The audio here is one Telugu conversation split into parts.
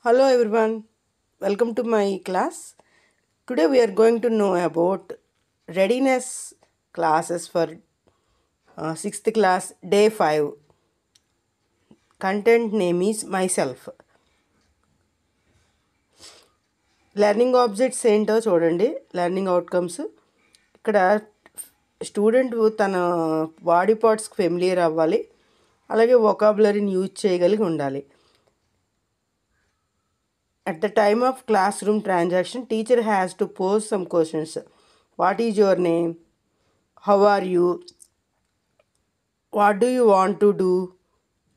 Hello everyone, welcome to my class. Today we are going to know about readiness classes for 6th class day 5. Content name is myself. Learning objects ఏంటో చూడండి. లెర్నింగ్ అవుట్కమ్స్ ఇక్కడ స్టూడెంట్ తన బాడీ పార్ట్స్కి ఫెమిలియర్ అవ్వాలి, అలాగే వొకాబులరీని యూజ్ చేయగలిగి ఉండాలి. At the time of classroom transaction, teacher has to pose some questions. What is your name? How are you? What do you want to do?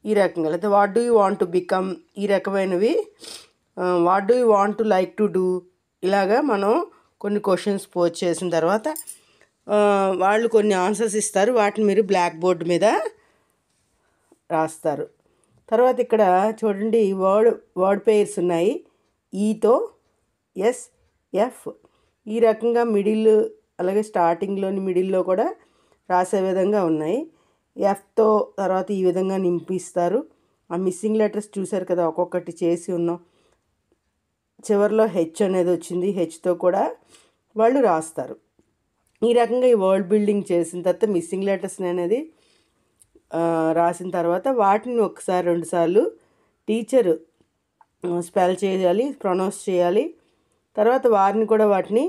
ఈ రకంగా లేదా what do you want to become, ఈ రకమైనవి what do you want to like to do, ఇలాగా మనం కొన్ని క్వశ్చన్స్ పోస్ట్ చేసిన తర్వాత వాళ్ళు కొన్ని ఆన్సర్స్ ఇస్తారు. వాటిని మీరు బ్లాక్ బోర్డ్ మీద రాస్తారు. తర్వాత ఇక్కడ చూడండి, వర్డ్ పెయిర్స్ ఉన్నాయి. ఈతో ఎస్, ఎఫ్, ఈ రకంగా మిడిల్, అలాగే స్టార్టింగ్లోని మిడిల్లో కూడా రాసే విధంగా ఉన్నాయి. ఎఫ్తో తర్వాత ఈ విధంగా నింపిస్తారు. ఆ మిస్సింగ్ లెటర్స్ చూసారు కదా, ఒక్కొక్కటి చేసి ఉన్నాం. చివరిలో హెచ్ అనేది వచ్చింది, హెచ్తో కూడా వాళ్ళు రాస్తారు. ఈ రకంగా ఈ వర్డ్ బిల్డింగ్ చేసిన తర్వాత మిస్సింగ్ లెటర్స్ అనేది రాసిన తర్వాత వాటిని ఒకసారి రెండుసార్లు టీచరు స్పెల్ చేయాలి, ప్రొనౌన్స్ చేయాలి. తర్వాత వారిని కూడా వాటిని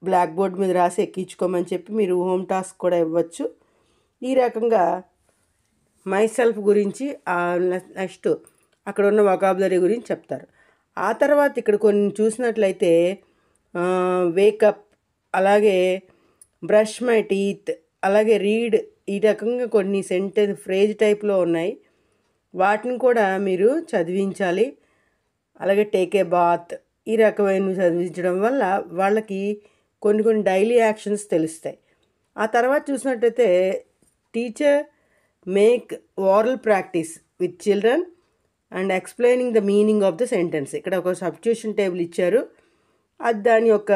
బ్లాక్ బోర్డ్ మీద రాసి ఎక్కించుకోమని చెప్పి మీరు హోమ్ టాస్క్ కూడా ఇవ్వచ్చు. ఈ రకంగా మైసెల్ఫ్ గురించి నెక్స్ట్ అక్కడ ఉన్న వొకాబులరీ గురించి చెప్తారు. ఆ తర్వాత ఇక్కడ కొన్ని చూసినట్లయితే వేకప్, అలాగే బ్రష్ మై టీత్, అలాగే రీడ్, ఈ రకంగా కొన్ని సెంటెన్స్ ఫ్రేజ్ టైప్లో ఉన్నాయి. వాటిని కూడా మీరు చదివించాలి. అలాగే టేక్ ఏ బాత్, ఈ రకమైన చదివించడం వల్ల వాళ్ళకి కొన్ని డైలీ యాక్షన్స్ తెలుస్తాయి. ఆ తర్వాత చూసినట్టయితే teacher make oral practice with children and explaining the meaning of the sentence. ఇక్కడ ఒక సబ్స్టిట్యూషన్ టేబుల్ ఇచ్చారు. అది దాని యొక్క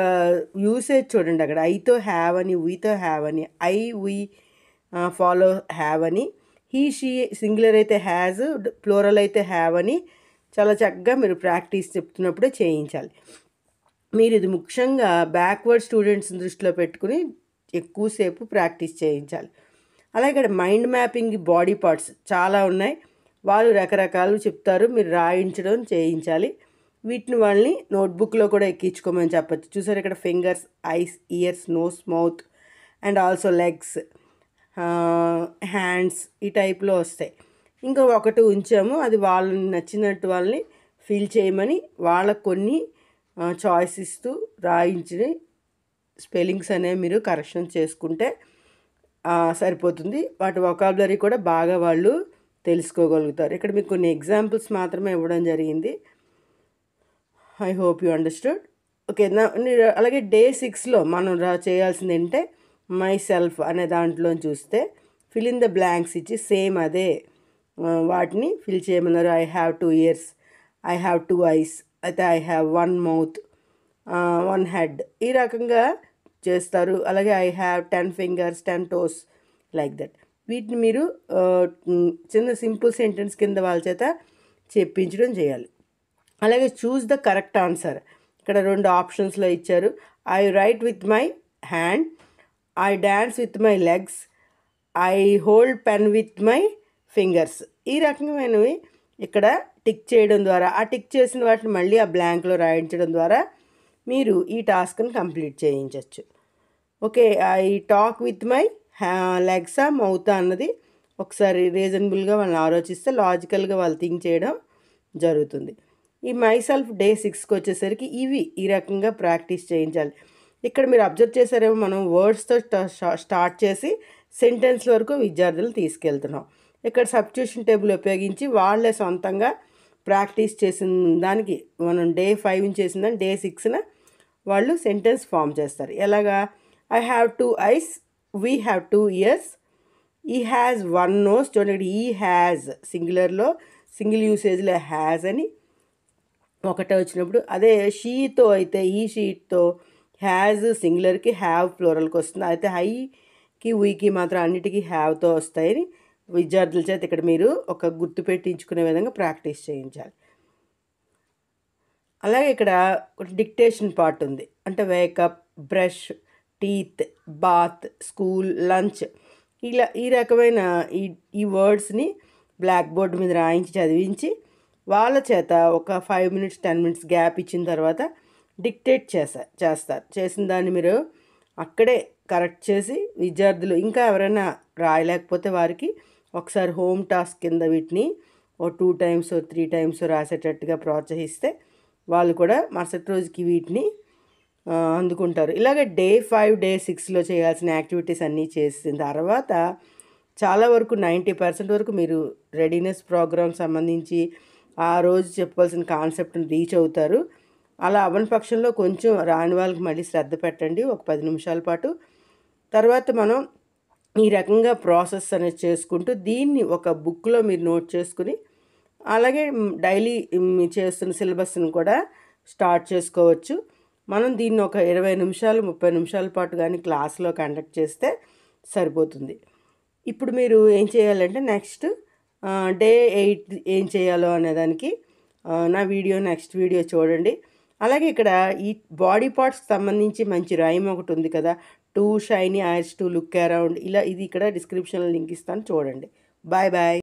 యూసేజ్ చూడండి. అక్కడ ఐతో హ్యావ్ అని, వీతో హ్యావ్ అని, ఐ వీ ఫాలో హ్యావ్ అని, హీ షీ సింగులర్ అయితే హ్యాజ్, ప్లూరల్ అయితే హ్యావ్ అని చాలా చక్కగా మీరు ప్రాక్టీస్ చెప్తున్నప్పుడే చేయించాలి. మీరు ఇది ముఖ్యంగా బ్యాక్వర్డ్ స్టూడెంట్స్ని దృష్టిలో పెట్టుకుని ఎక్కువసేపు ప్రాక్టీస్ చేయించాలి. అలాగే ఇక్కడ మైండ్ మ్యాపింగ్ బాడీ పార్ట్స్ చాలా ఉన్నాయి. వాళ్ళు రకరకాలు చెప్తారు, మీరు రాయించడం చేయించాలి. వీటిని వాళ్ళని నోట్బుక్లో కూడా ఎక్కించుకోమని చెప్పచ్చు. చూసారు ఇక్కడ fingers, eyes, ears, nose, mouth and also legs, hands, ఈ టైప్లో వస్తాయి. ఇంకా ఒకటి ఉంచాము, అది వాళ్ళని నచ్చినట్టు వాళ్ళని ఫీల్ చేయమని వాళ్ళకు కొన్ని చాయిస్ ఇస్తూ రాయించి స్పెల్లింగ్స్ అనేవి మీరు కరెక్షన్ చేసుకుంటే సరిపోతుంది. వాటి వొకాబులరీ కూడా బాగా వాళ్ళు తెలుసుకోగలుగుతారు. ఇక్కడ మీకు కొన్ని ఎగ్జాంపుల్స్ మాత్రమే ఇవ్వడం జరిగింది. I hope you understood. Okay. అలాగే డే 6లో మనం చేయాల్సింది ఏంటంటే మై సెల్ఫ్ అనే దాంట్లో చూస్తే ఫిల్ ఇన్ ద బ్లాంక్స్ ఇచ్చి సేమ్ అదే వాటిని ఫిల్ చేయమన్నారు. I have 2 ears, I have 2 eyes, అయితే ఐ హ్యావ్ 1 mouth, 1 head, ఈ రకంగా చేస్తారు. అలాగే I have 10 fingers, 10 toes, like that. వీటిని మీరు చిన్న సింపుల్ సెంటెన్స్ కింద వాళ్ళ చేత చెప్పించడం చేయాలి. అలాగే చూస్ ద కరెక్ట్ ఆన్సర్. ఇక్కడ 2 ఆప్షన్స్లో ఇచ్చారు. I right with my hand, I dance with my legs, I hold pen with my fingers. ఈ రకమైనవి ఇక్కడ టిక్ చేయడం ద్వారా, ఆ టిక్ చేసిన వాటిని మళ్ళీ ఆ బ్లాంక్లో రాయించడం ద్వారా మీరు ఈ టాస్క్ని కంప్లీట్ చేయించవచ్చు. Okay. I talk with my లెగ్సా మౌతా అన్నది ఒకసారి రీజనబుల్గా వాళ్ళని ఆలోచిస్తే లాజికల్గా వాళ్ళు థింక్ చేయడం జరుగుతుంది. ఈ మైసెల్ఫ్ డే 6కి వచ్చేసరికి ఇవి ఈ రకంగా ప్రాక్టీస్ చేయించాలి. ఇక్కడ మీరు అబ్జర్వ్ చేశారేమో, మనం వర్డ్స్తో స్టార్ట్ చేసి సెంటెన్స్ వరకు విద్యార్థులు తీసుకెళ్తున్నాం. ఇక్కడ సబ్స్టిట్యూషన్ టేబుల్ ఉపయోగించి వాళ్ళే సొంతంగా ప్రాక్టీస్ చేసిన దానికి మనం డే 5 చేసిన దాన్ని డే 6న వాళ్ళు సెంటెన్స్ ఫామ్ చేస్తారు. ఎలాగా? I have 2 eyes, we have 2 ears, ఈ హ్యాజ్ 1 nose. చూడండి, ఈ హ్యాజ్ సింగులర్లో సింగిల్ యూసేజ్లో హ్యాజ్ అని ఒకటే వచ్చినప్పుడు, అదే షీతో అయితే ఈ షీట్తో హ్యాజ్ సింగులర్కి, హ్యావ్ ప్లూరల్కి వస్తుంది. అయితే హైకి వీకి మాత్రం అన్నిటికీ హ్యావ్తో వస్తాయని విద్యార్థుల చేత ఇక్కడ మీరు ఒక గుర్తు పెట్టించుకునే విధంగా ప్రాక్టీస్ చేయించాలి. అలాగే ఇక్కడ ఒక డిక్టేషన్ పార్ట్ ఉంది. అంటే wake up, brush, teeth, bath, school, lunch, ఇలా ఈ రకమైన ఈ ఈ వర్డ్స్ని బ్లాక్ బోర్డ్ మీద రాయించి చదివించి వాళ్ళ చేత ఒక 5 మినిట్స్ 10 మినిట్స్ గ్యాప్ ఇచ్చిన తర్వాత డిక్టేట్ చేస్తారు. చేసిన దాన్ని మీరు అక్కడే కరెక్ట్ చేసి విద్యార్థులు ఇంకా ఎవరైనా రాయలేకపోతే వారికి ఒకసారి హోమ్ టాస్క్ కింద వీటిని ఓ 2 టైమ్స్ 3 టైమ్స్ రాసేటట్టుగా ప్రోత్సహిస్తే వాళ్ళు కూడా మరుసటి రోజుకి వీటిని అందుకుంటారు. ఇలాగ డే 5 డే 6లో చేయాల్సిన యాక్టివిటీస్ అన్నీ చేసిన తర్వాత చాలా వరకు 90% వరకు మీరు రెడీనెస్ ప్రోగ్రామ్ సంబంధించి ఆ రోజు చెప్పవలసిన కాన్సెప్ట్ని రీచ్ అవుతారు. అలా అవ్వని పక్షంలో కొంచెం రాని వాళ్ళకి మళ్ళీ శ్రద్ధ పెట్టండి ఒక 10 నిమిషాల పాటు. తర్వాత మనం ఈ రకంగా ప్రాసెస్ అనేది చేసుకుంటూ దీన్ని ఒక బుక్లో మీరు నోట్ చేసుకుని అలాగే డైలీ చేస్తున్న సిలబస్ని కూడా స్టార్ట్ చేసుకోవచ్చు. మనం దీన్ని ఒక 20 నిమిషాలు 30 నిమిషాల పాటు కానీ క్లాస్లో కండక్ట్ చేస్తే సరిపోతుంది. ఇప్పుడు మీరు ఏం చేయాలంటే నెక్స్ట్ డే 8 ఏం చేయాలో అనేదానికి నా నెక్స్ట్ వీడియో చూడండి. అలాగే ఇక్కడ ఈ బాడీ పార్ట్స్కి సంబంధించి మంచి రైమ్ ఒకటి ఉంది కదా, 2 shiny eyes to look around, ఇలా ఇది ఇక్కడ డిస్క్రిప్షన్లో లింక్ ఇస్తాను చూడండి. Bye bye.